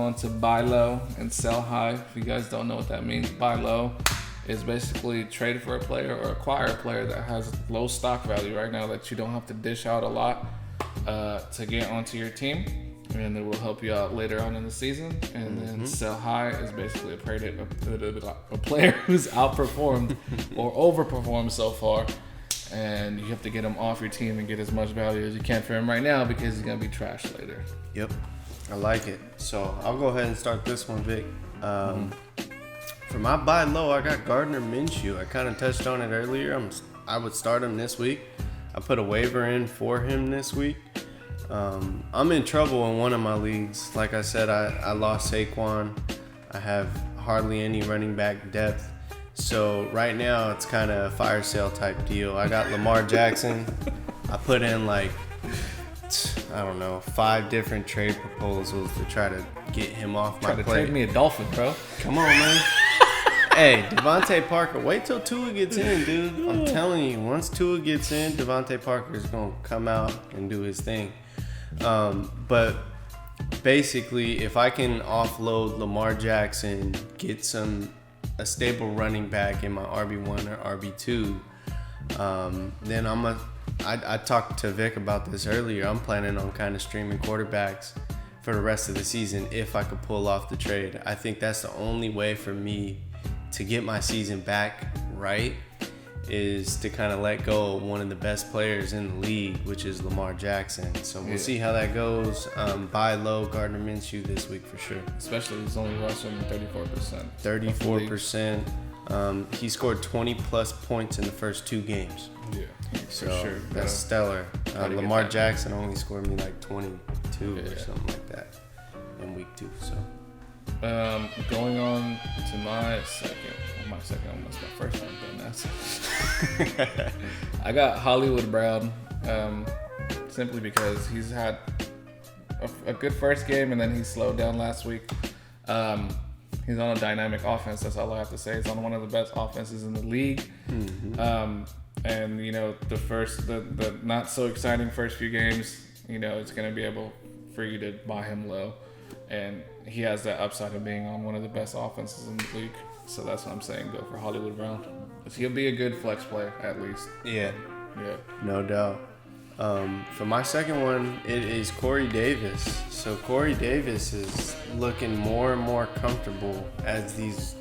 on to buy low and sell high. If you guys don't know what that means, buy low is basically trade for a player or acquire a player that has low stock value right now that you don't have to dish out a lot to get onto your team, and it will help you out later on in the season. And then sell high is basically a player who's outperformed or overperformed so far, and you have to get him off your team and get as much value as you can for him right now because he's going to be trash later. Yep. I like it. So I'll go ahead and start this one, Vic. For my buy low, I got Gardner Minshew. I kind of touched on it earlier. I would start him this week. I put a waiver in for him this week. I'm in trouble in one of my leagues. Like I said, I lost Saquon. I have hardly any running back depth. So right now it's kind of a fire sale type deal. I got Lamar Jackson. I put in like, I don't know, 5 different trade proposals to try to get him off my plate. Try to trade me a Dolphin, bro. Come on, man. Hey, Devontae Parker, wait till Tua gets in, dude. I'm telling you, once Tua gets in, Devontae Parker is going to come out and do his thing. But basically, if I can offload Lamar Jackson, get a stable running back in my RB1 or RB2, then I talked to Vic about this earlier. I'm planning on kind of streaming quarterbacks for the rest of the season if I could pull off the trade. I think that's the only way for me to get my season back right, is to kind of let go of one of the best players in the league, which is Lamar Jackson. So we'll see how that goes. Buy low Gardner Minshew this week for sure. Especially he's only rushing 34%. 34%. He scored 20 plus points in the first 2 games. Yeah, so for sure. That's stellar. Lamar Jackson only scored me like 22 or something like that in week 2. So. Going on to my almost my first one, but that's I got Hollywood Brown, simply because he's had a good first game and then he slowed down last week. He's on a dynamic offense. That's all I have to say. He's on one of the best offenses in the league. And you know, the not so exciting first few games, you know, it's going to be able for you to buy him low. And he has that upside of being on one of the best offenses in the league. So that's what I'm saying. Go for Hollywood Brown. He'll be a good flex player, at least. Yeah. No doubt. For my second one, it is Corey Davis. So Corey Davis is looking more and more comfortable as these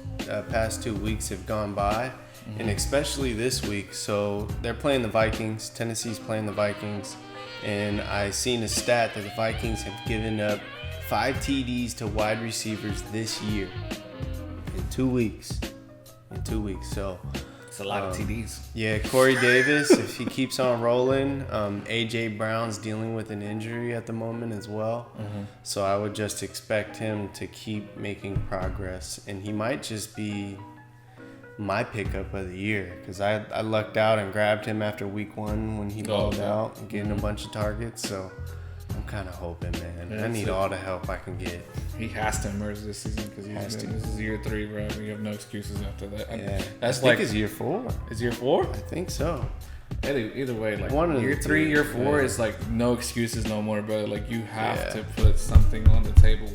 past 2 weeks have gone by. And especially this week. So they're playing the Vikings. Tennessee's playing the Vikings. And I seen a stat that the Vikings have given up 5 TDs to wide receivers this year in 2 weeks. So it's a lot of TDs. Yeah, Corey Davis, if he keeps on rolling, AJ Brown's dealing with an injury at the moment as well. So I would just expect him to keep making progress, and he might just be my pickup of the year, because I lucked out and grabbed him after week 1 when he balled out and getting a bunch of targets. So I'm kind of hoping, man. I need all the help I can get. He has to emerge this season because this is year 3, bro. You have no excuses after that. Yeah, that's I think it's year 4. Is year 4? I think so. Either way, like year 3, year 4 is like no excuses no more, bro. Like you have to put something on the table,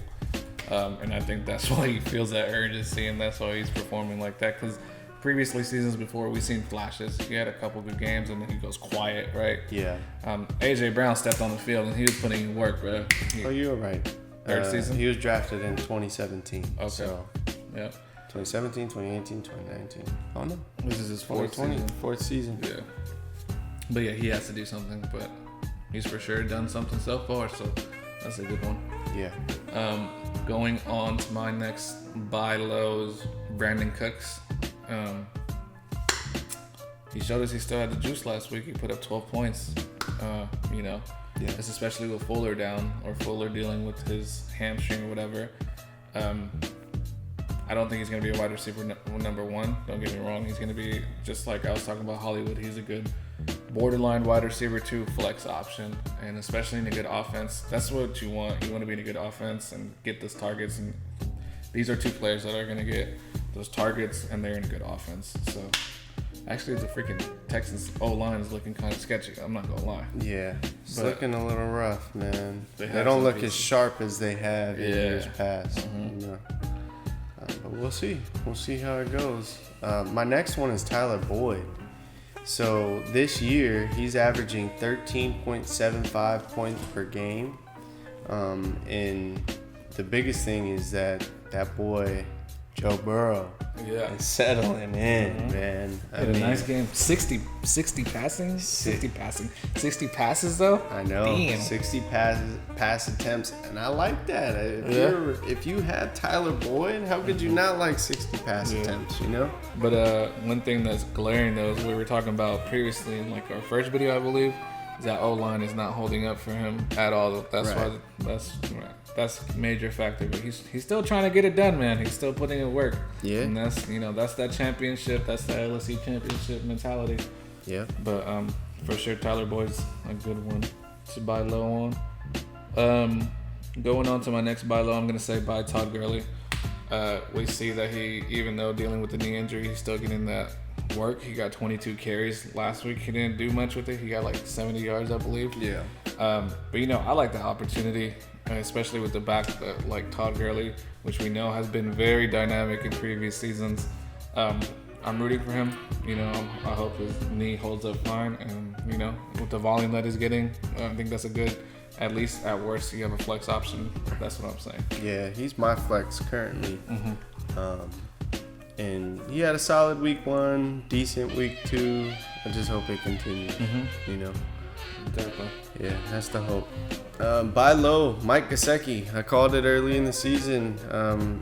and I think that's why he feels that urgency, and that's why he's performing like that. Because previously seasons before, we've seen flashes. He had a couple good games, and then he goes quiet, right? Yeah. AJ Brown stepped on the field, and he was putting in work, bro. You're right. Third season? He was drafted in 2017. Okay. So, yeah. 2017, 2018, 2019. Oh, no. This is his fourth season. Yeah. But yeah, he has to do something, but he's for sure done something so far, so that's a good one. Yeah. Going on to my next buy lows, Brandon Cooks. He showed us he still had the juice last week. He put up 12 points. You know, it's especially with Fuller down, or Fuller dealing with his hamstring or whatever. I don't think he's going to be a wide receiver number 1. Don't get me wrong. He's going to be, just like I was talking about Hollywood, he's a good borderline wide receiver 2 flex option, and especially in a good offense. That's what you want. You want to be in a good offense and get those targets. And these are 2 players that are going to get those targets, and they're in good offense. So actually, the freaking Texans O-line is looking kind of sketchy. I'm not gonna lie. Yeah, it's But looking a little rough, man. They They have don't some look pieces. as sharp as they have in Yeah. years past. You know? But we'll see. We'll see how it goes. My next one is Tyler Boyd. So this year, he's averaging 13.75 points per game. And the biggest thing is that boy, Joe Burrow, Yeah. is settling in, man. Had a nice game. 60 passing? 60 passes, though? I know. Damn. 60 pass attempts, and I like that. If you have Tyler Boyd, how could you not like 60 pass attempts, you know? But one thing that's glaring, though, is we were talking about previously in like our first video, I believe, is that O-line is not holding up for him at all. That's Right. why that's a major factor. But he's still trying to get it done, man. He's still putting in work. Yeah. And that's that championship. That's the LSE championship mentality. Yeah. But for sure, Tyler Boyd's a good one to buy low on. Going on to my next buy low, I'm gonna say buy Todd Gurley. We see that he, even though dealing with the knee injury, he's still getting that work. He got 22 carries last week. He didn't do much with it. He got like 70 yards, I believe. Yeah. But I like the opportunity, especially with the back like Todd Gurley, which we know has been very dynamic in previous seasons. I'm rooting for him. I hope his knee holds up fine, and with the volume that he's getting, I think that's a good. At least at worst, you have a flex option. That's what I'm saying. Yeah, he's my flex currently. And he had a solid week 1, decent week 2. I just hope it continues. Definitely. Yeah, that's the hope. Buy low, Mike Gesicki. I called it early in the season,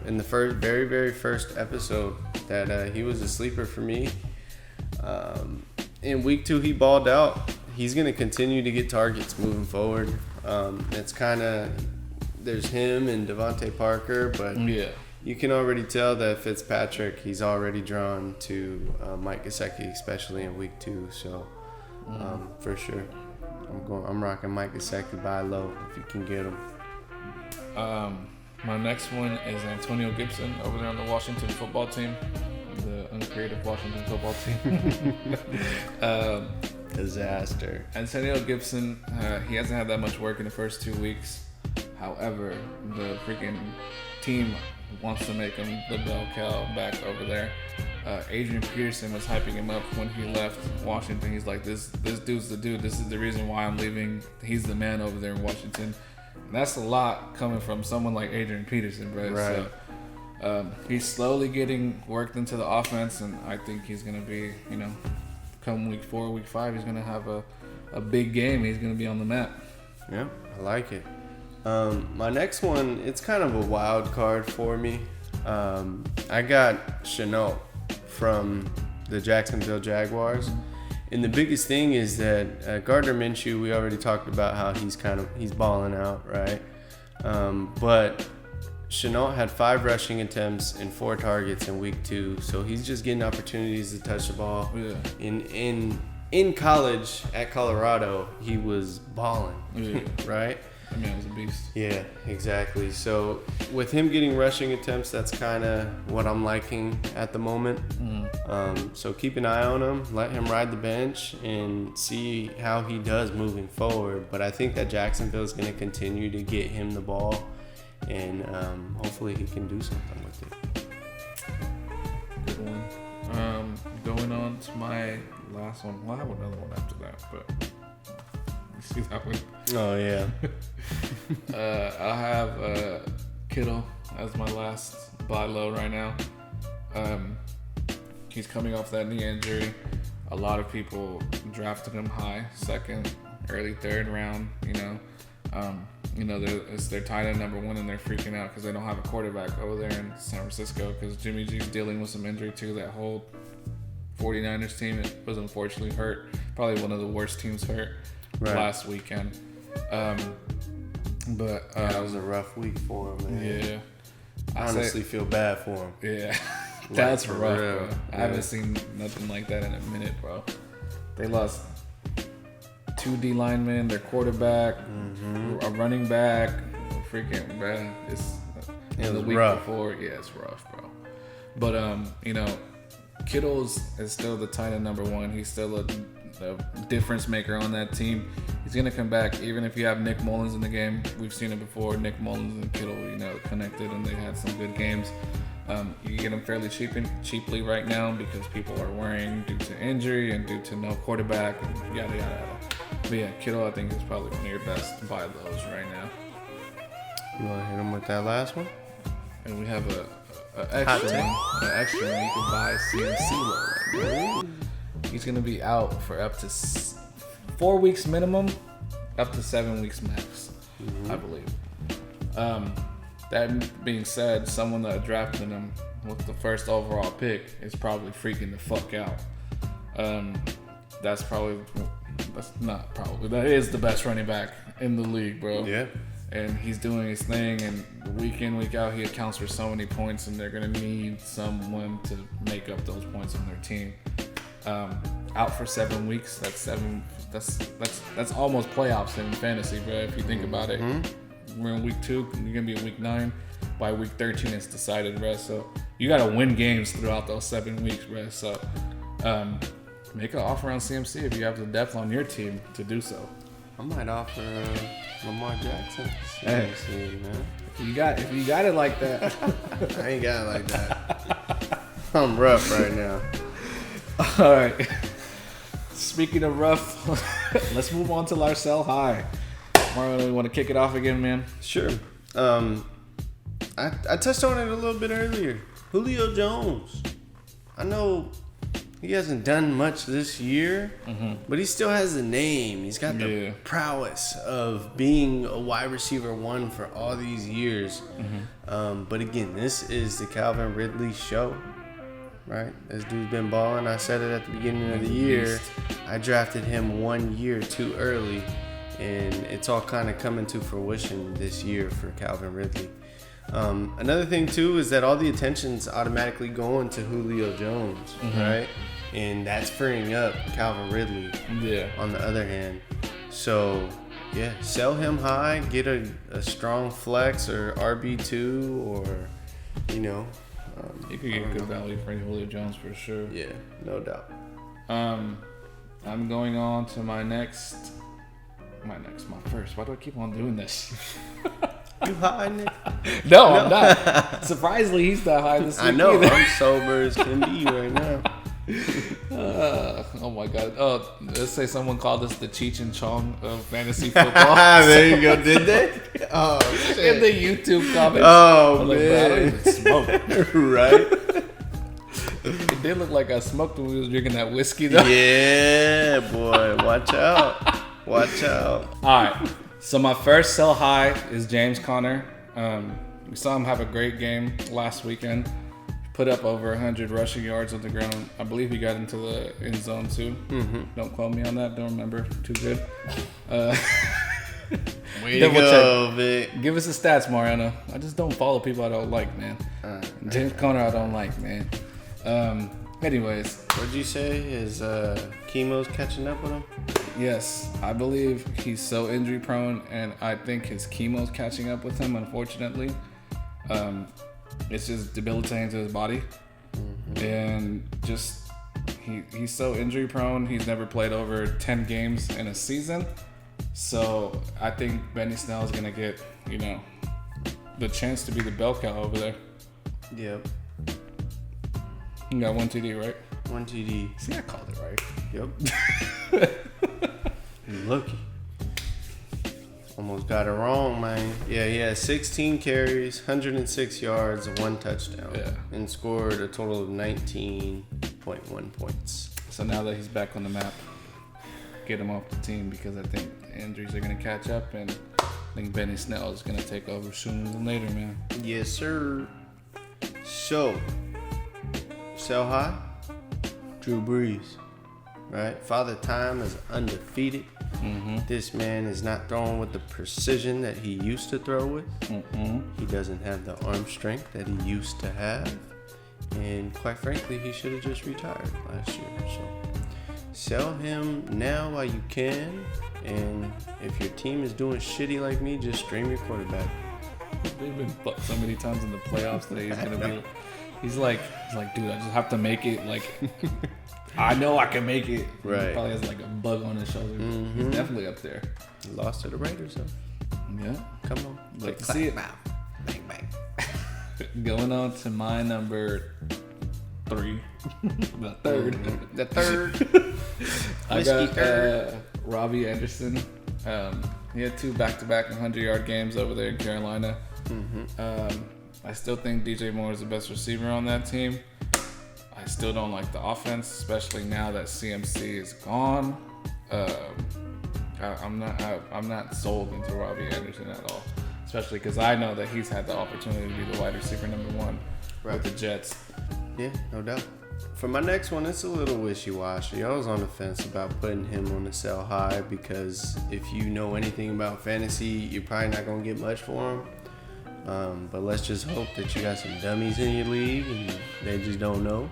in the very, very first episode, that he was a sleeper for me. In week 2, he balled out. He's going to continue to get targets moving forward. It's kind of, there's him and Devontae Parker, but Yeah. you can already tell that Fitzpatrick, he's already drawn to Mike Gesicki, especially in week 2. So for sure, I'm rocking Mike Gesicki buy low if you can get him. My next one is Antonio Gibson over there on the Washington football team, the uncreative Washington football team. Disaster. Antonio Gibson, he hasn't had that much work in the first 2 weeks. However, the freaking team wants to make him the bell cow back over there. Adrian Peterson was hyping him up when he left Washington. He's like, this dude's the dude. This is the reason why I'm leaving. He's the man over there in Washington. And that's a lot coming from someone like Adrian Peterson, bro. Right. So he's slowly getting worked into the offense, and I think he's going to be, come week 4, week 5, he's going to have a big game. He's going to be on the map. Yeah, I like it. My next one, it's kind of a wild card for me. I got Shenault from the Jacksonville Jaguars. And the biggest thing is that Gardner Minshew, we already talked about how he's balling out, right? But Shenault had 5 rushing attempts and 4 targets in week 2. So he's just getting opportunities to touch the ball. Yeah. In college at Colorado, he was balling, Yeah. right? I mean, it was a beast. Yeah, exactly. So with him getting rushing attempts, that's kind of what I'm liking at the moment. So keep an eye on him, let him ride the bench, and see how he does moving forward. But I think that Jacksonville is going to continue to get him the ball, and hopefully he can do something with it. Good one. Going on to my last one. Well, I have another one after that, but you see that one. Oh yeah. I have Kittle as my last buy low right now. He's coming off that knee injury. A lot of people drafted him high, 2nd, early 3rd round. It's their tight end number 1, and they're freaking out because they don't have a quarterback over there in San Francisco because Jimmy G's dealing with some injury too. That whole 49ers team was unfortunately hurt. Probably one of the worst teams hurt last weekend. But That was a rough week for him, man. yeah, I honestly feel bad for him. yeah, that's for rough, real. bro. I haven't seen nothing like that in a minute, bro. They lost 2 D linemen, their quarterback, a running back, freaking, bro. It's It the was week rough. before. Yeah, it's rough, bro. But Kittle is still the tight end number one. He's still a difference maker on that team. He's gonna come back even if you have Nick Mullins in the game. We've seen it before. Nick Mullins and Kittle, connected, and they had some good games. You can get them fairly cheaply right now because people are worrying due to injury and due to no quarterback and yada yada yada. But yeah, Kittle I think is probably one of your best buy lows right now. You want to hit him with that last one? And we have an extra one. An extra one. You can buy CMC low. He's gonna be out for up to 4 weeks minimum, up to 7 weeks max, I believe. That being said, someone that drafted him with the first overall pick is probably freaking the fuck out. That is the best running back in the league, bro. Yeah. And he's doing his thing, and week in, week out, he accounts for so many points, and they're gonna need someone to make up those points on their team. Out for 7 weeks. That's almost playoffs in fantasy, bro. If you think about it, we're in week 2. You're gonna be in week 9. By week 13, it's decided, bro. So you gotta win games throughout those 7 weeks, bro. So make an offer on CMC if you have the depth on your team to do so. I might offer Lamar Jackson. Hey, man. If you got it like that, I ain't got it like that. I'm rough right now. All right. Speaking of rough, let's move on to our sell high. Marlon, you want to kick it off again, man? Sure. I touched on it a little bit earlier. Julio Jones. I know he hasn't done much this year, but he still has the name. He's got the prowess of being a wide receiver 1 for all these years. But again, this is the Calvin Ridley show. Right, this dude's been balling. I said it at the beginning of the year. I drafted him 1 year too early, and it's all kind of coming to fruition this year for Calvin Ridley. Another thing too is that all the attention's automatically going to Julio Jones, right? And that's freeing up Calvin Ridley. Yeah. On the other hand, so yeah, sell him high, get a strong flex or RB2, or you could get good value for Julio Jones for sure. Yeah, no doubt. I'm going on to my first. Why do I keep on doing this? You high, Nick? No, I'm not. Surprisingly, he's not high this week. I know. Either. I'm sober as can be right now. Oh my god. Oh, let's say someone called us the Cheech and Chong of fantasy football. There you go. Did they? Oh, shit. In the YouTube comments. Oh, man. Like, I don't even smoke. Right? It did look like I smoked when we was drinking that whiskey, though. Yeah, boy. Watch out. Watch out. All right. So my first sell high is James Conner. We saw him have a great game last weekend. Put up over 100 rushing yards on the ground. I believe he got into the end zone too. Don't quote me on that. Don't remember too good. Way to go, Vic. Give us the stats, Mariano. I just don't follow people I don't like, man. James Conner I don't like, man. Anyways. What'd you say? His chemo's catching up with him? Yes. I believe he's so injury prone, and I think his chemo's catching up with him, unfortunately. It's just debilitating to his body. And just he's so injury prone. He's never played over 10 games in a season. So I think Benny Snell is gonna get, the chance to be the bell cow over there. Yep. You got 1 TD, right? 1 TD. See, I called it right. Yep. Lucky. Almost got it wrong, man. Yeah, he had 16 carries, 106 yards, 1 touchdown. Yeah. And scored a total of 19.1 points. So now that he's back on the map, get him off the team because I think injuries are going to catch up, and I think Benny Snell is going to take over sooner than later, man. Yes, sir. So, sell high, Drew Brees, right? Father Time is undefeated. This man is not throwing with the precision that he used to throw with. He doesn't have the arm strength that he used to have. And quite frankly, he should have just retired last year. So sell him now while you can. And if your team is doing shitty like me, just stream your quarterback. They've been fucked so many times in the playoffs that he's He's like, dude, I just have to make it. Like, I know I can make it. Right. He probably has like a bug on his shoulder. Mm-hmm. He's definitely up there. He lost to the Raiders, though. Yeah. Come on. Like to see it. Bang, bang. Going on to my number 3. The third. The third. I got Robbie Anderson. He had 2 back-to-back 100-yard games over there in Carolina. Mm-hmm. I still think DJ Moore is the best receiver on that team. I still don't like the offense, especially now that CMC is gone. I'm not sold into Robbie Anderson at all, especially because I know that he's had the opportunity to be the wide receiver number 1 with the Jets. Yeah, no doubt. For my next one, it's a little wishy-washy. I was on the fence about putting him on the sell high because if you know anything about fantasy, you're probably not going to get much for him. But let's just hope that you got some dummies in your league and they just don't know.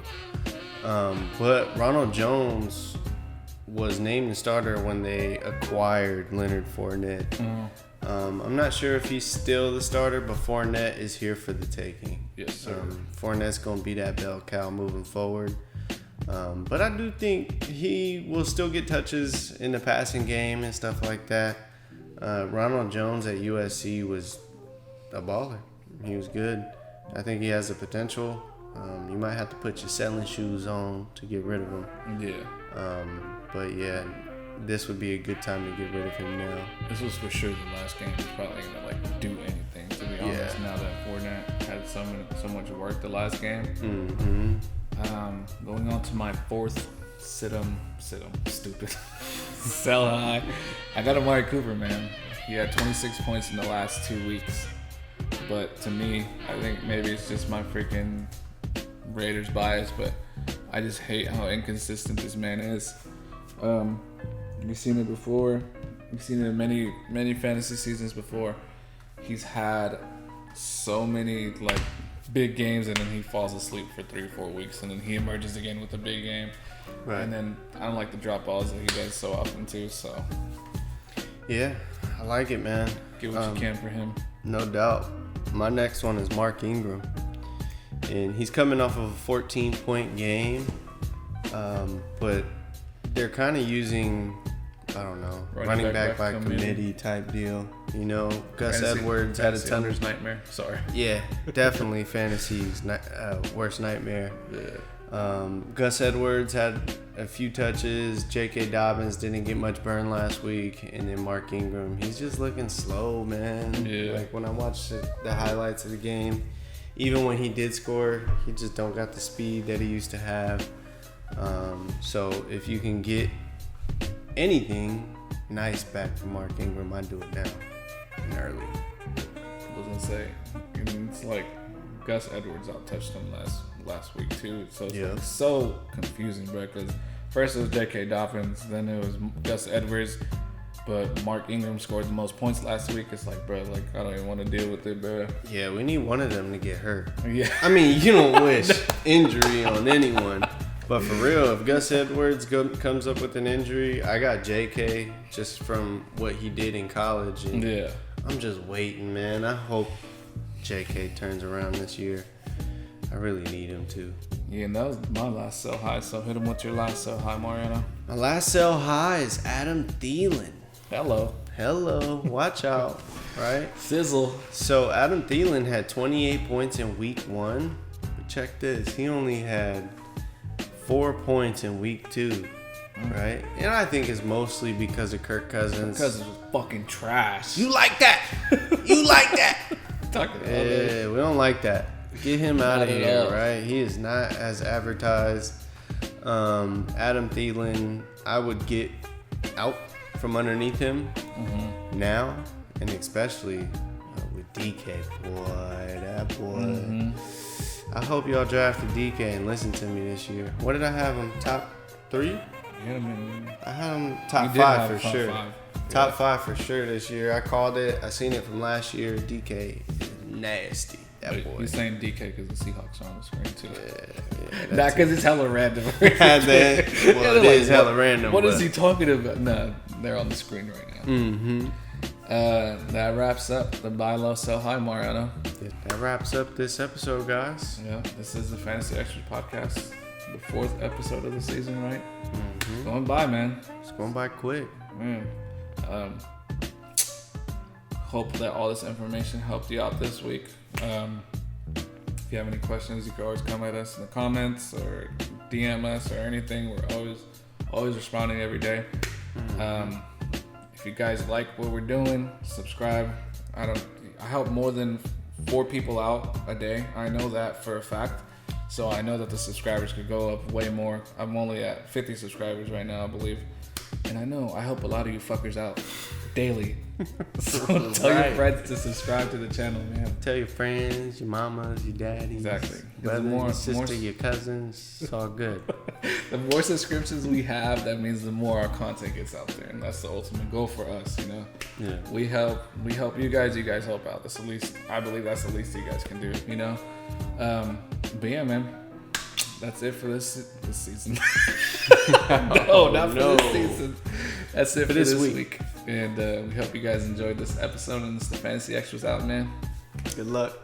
But Ronald Jones was named the starter when they acquired Leonard Fournette. I'm not sure if he's still the starter, but Fournette is here for the taking. Yes, sir. Fournette's going to be that bell cow moving forward. But I do think he will still get touches in the passing game and stuff like that. Ronald Jones at USC was a baller. He was good. I think he has the potential. You might have to put your selling shoes on to get rid of him. Yeah. But yeah, this would be a good time to get rid of him now. This was for sure the last game. He's probably gonna like do anything. To be honest, now that Fournette had so much work the last game. Mm-hmm. Going on to my 4th sit-em, stupid, sell high. I got Amari Cooper, man. He had 26 points in the last 2 weeks. But to me, I think maybe it's just my freaking Raiders bias, but I just hate how inconsistent this man is. You've seen it before. You've seen it in many fantasy seasons before. He's had so many like big games, and then he falls asleep for 3 or 4 weeks, and then he emerges again with a big game. Right. And then I don't like the drop balls that he does so often too. So yeah, I like it, man. Get what you can for him. No doubt. My next one is Mark Ingram, and he's coming off of a 14-point game, but they're kind of using, I don't know, running back by committee type deal. You know, Gus Edwards had a ton of nightmare. Sorry. Yeah, definitely fantasy's worst nightmare. Yeah. Gus Edwards had a few touches. J.K. Dobbins didn't get much burn last week, and then Mark Ingram, he's just looking slow, man. Yeah. Like when I watched the highlights of the game, even when he did score, he just don't got the speed that he used to have. So if you can get anything nice back from Mark Ingram, I'd do it now and early. I was gonna say, it's like Gus Edwards out-touched him last week too. So it's like so confusing, bro. Because first it was J.K. Dobbins, then it was Gus Edwards, but Mark Ingram scored the most points last week. It's like, bro, like I don't even want to deal with it, bro. Yeah, we need one of them to get hurt. Yeah. I mean, you don't wish injury on anyone. But for real, if Gus Edwards comes up with an injury, I got J.K. just from what he did in college. And yeah. I'm just waiting, man. I hope J.K. turns around this year. I really need him to. Yeah, and that was my last sell high. So hit him with your last sell high, Mariano. My last sell high is Adam Thielen. Hello. Watch out, right? Sizzle. So Adam Thielen had 28 points in week 1. But check this. He only had 4 points in week 2, right? And I think it's mostly because of Kirk Cousins. Cousins was fucking trash. You like that? You like that? Talking about Yeah, we don't like that. Get him out of Not at here, all. right? He is not as advertised. Adam Thielen, I would get out from underneath him now, and especially with DK. Boy, that boy. I hope y'all drafted DK and listen to me this year. What did I have him? Top 3? Yeah, I mean, I had him top you did 5 have for top sure. 5. Top 5 for sure this year. I called it. I seen it from last year. DK is nasty. That boy. He's saying DK because the Seahawks are on the screen too. Yeah, Not because it's hella random. Had that. Well, it is hella random. What is he talking about? No, they're on the screen right now. That wraps up the Buy Low, Sell High, Mariano. That wraps up this episode, guys. Yeah, this is the Fantasy Extras podcast, the 4th episode of the season, right? It's going by, man. It's going by quick. Man. Hope that all this information helped you out this week. If you have any questions, you can always come at us in the comments or DM us or anything. We're always responding every day. If you guys like what we're doing, subscribe. I help more than 4 people out a day. I know that for a fact. So I know that the subscribers could go up way more. I'm only at 50 subscribers right now, I believe. And I know I help a lot of you fuckers out daily. So tell your friends to subscribe to the channel, man. Tell your friends, your mamas, your daddies. Exactly. Brothers, your sister, your cousins. It's all good. The more subscriptions we have, that means the more our content gets out there. And that's the ultimate goal for us, you know? Yeah. We help you guys help out. That's the least, I believe that's the least you guys can do, you know? But yeah, man. That's it for this season. No, not for this season. That's it for this week. And we hope you guys enjoyed this episode. And it's the Fantasy Extras out, man. Good luck.